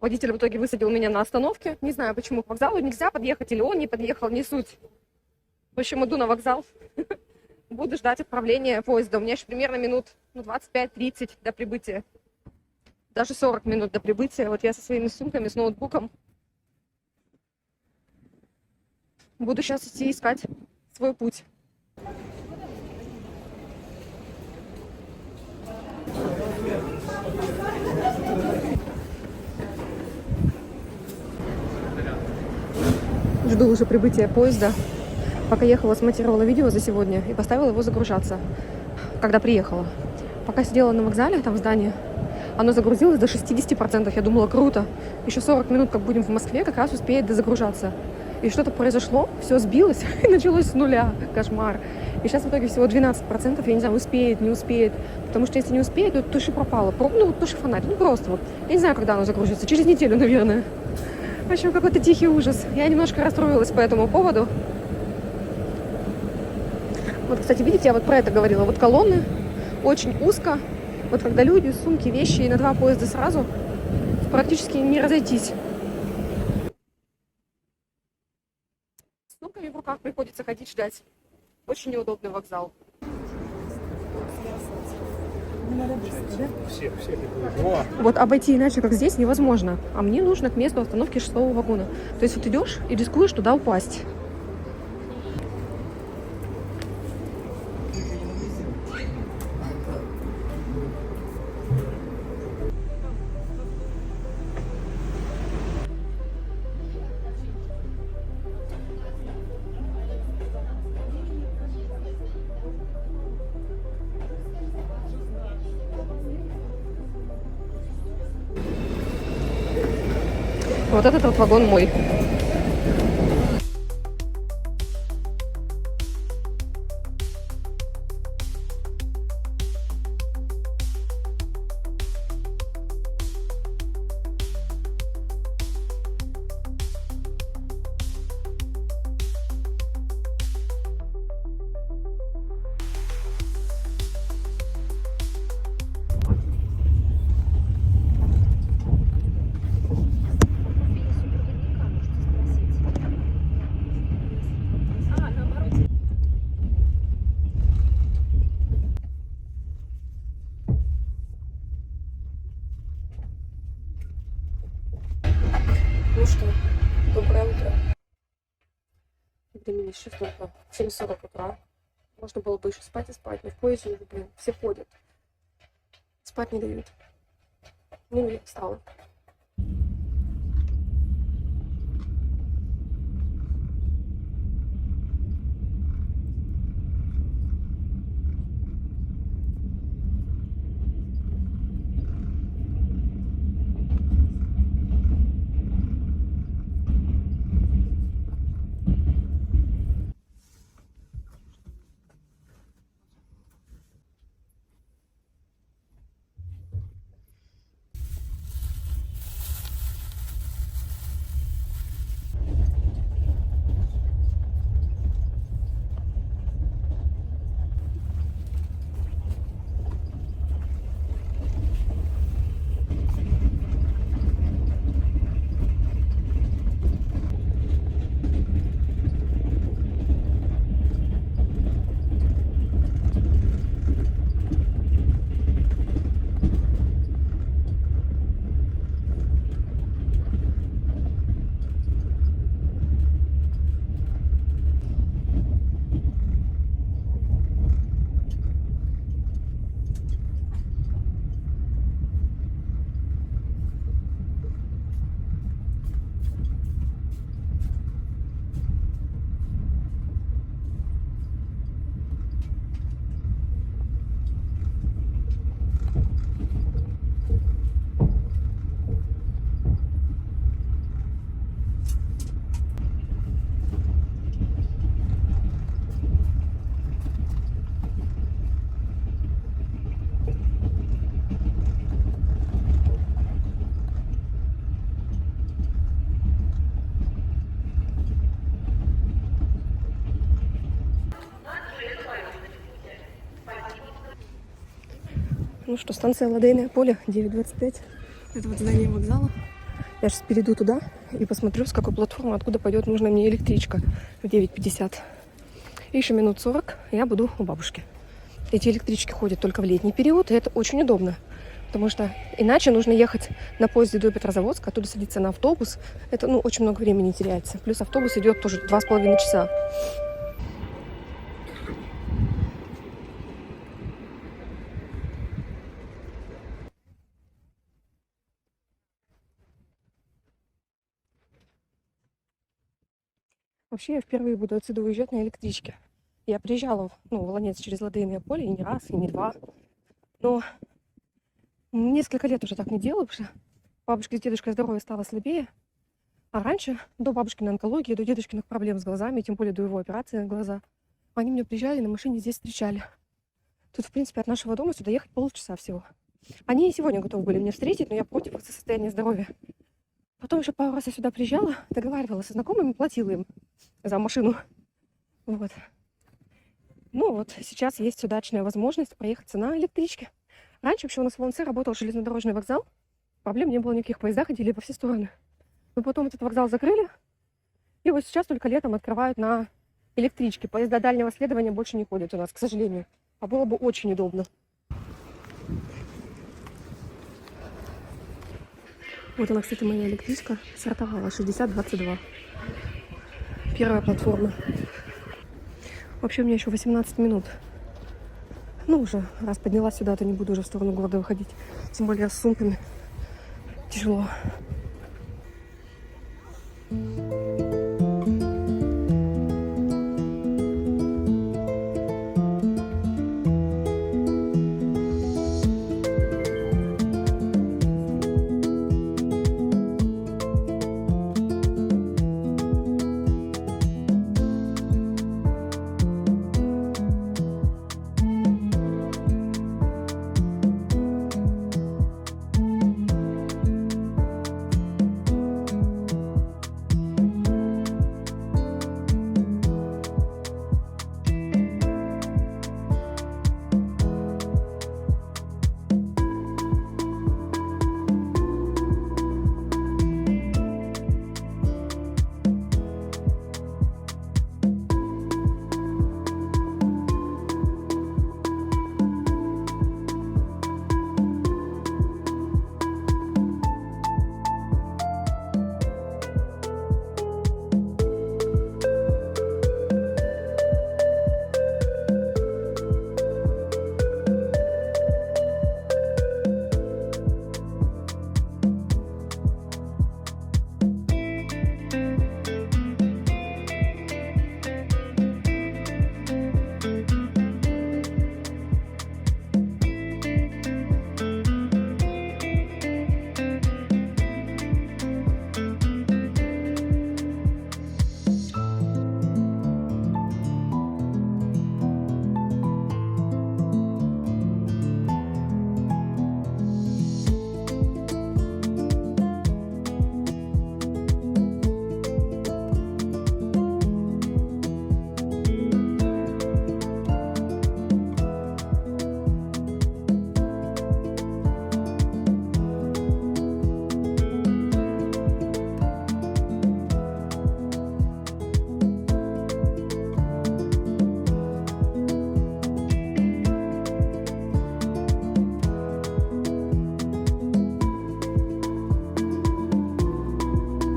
Водитель в итоге высадил меня на остановке. Не знаю, почему к вокзалу нельзя подъехать, или он не подъехал, не суть. В общем, иду на вокзал. Буду ждать отправления поезда. У меня еще примерно минут 25-30 до прибытия. Даже 40 минут до прибытия. Вот я со своими сумками, с ноутбуком. Буду сейчас идти искать свой путь. Жду уже прибытия поезда. Пока ехала, смонтировала видео за сегодня и поставила его загружаться, когда приехала. Пока сидела на вокзале, там в здании, оно загрузилось до 60%. Я думала, круто. Еще 40 минут, как будем в Москве, как раз успеет дозагружаться. И что-то произошло, все сбилось и началось с нуля. Кошмар. И сейчас в итоге всего 12%. Я не знаю, успеет, не успеет. Потому что если не успеет, то туши пропало. Ну, туши фонарь. Ну, просто вот. Я не знаю, когда оно загрузится. Через неделю, наверное. В общем, какой-то тихий ужас. Я немножко расстроилась по этому поводу. Вот, кстати, видите, я вот про это говорила. Вот колонны очень узко. Вот когда люди, сумки, вещи и на 2 поезда сразу, практически не разойтись. С сумками в руках приходится ходить ждать. Очень неудобный вокзал. Вот обойти иначе, как здесь, невозможно. А мне нужно к месту остановки 6-го вагона. То есть вот идешь и рискуешь туда упасть. Вот этот вот вагон мой. Ну что, доброе утро. Времени еще столько, 7:40 утра. Можно было бы еще спать и спать, но в поезде уже, блин, все ходят. Спать не дают. Ну, я встала. Ну что, станция Лодейное поле, 9:25. Это вот здание вокзала. Я сейчас перейду туда и посмотрю, с какой платформы, откуда пойдет нужная мне электричка в 9:50. И еще минут 40 я буду у бабушки. Эти электрички ходят только в летний период, и это очень удобно. Потому что иначе нужно ехать на поезде до Петрозаводска, оттуда садиться на автобус. Это, очень много времени теряется. Плюс автобус идет тоже 2,5 часа. Вообще, я впервые буду отсюда уезжать на электричке. Я приезжала в Ланец через Ладейное поле и не раз, и не два. Но несколько лет уже так не делаю, потому что бабушка с дедушкой здоровье стало слабее. А раньше, до бабушкиной онкологии, до дедушкиных проблем с глазами, тем более до его операции на глаза, они меня приезжали, на машине здесь встречали. Тут, в принципе, от нашего дома сюда ехать полчаса всего. Они и сегодня готовы были меня встретить, но я против их состояния здоровья. Потом еще пару раз я сюда приезжала, договаривалась со знакомыми, платила им за машину. Вот. Сейчас есть удачная возможность проехаться на электричке. Раньше вообще у нас в Ланце работал железнодорожный вокзал. Проблем не было никаких, поезда ходили по все стороны. Но потом этот вокзал закрыли. И вот сейчас только летом открывают на электричке. Поезда дальнего следования больше не ходят у нас, к сожалению. А было бы очень удобно. Вот она, кстати, моя электричка стартовала 60-22. Первая платформа. Вообще у меня еще 18 минут. Уже раз поднялась сюда, то не буду уже в сторону города выходить. Тем более с сумками. Тяжело.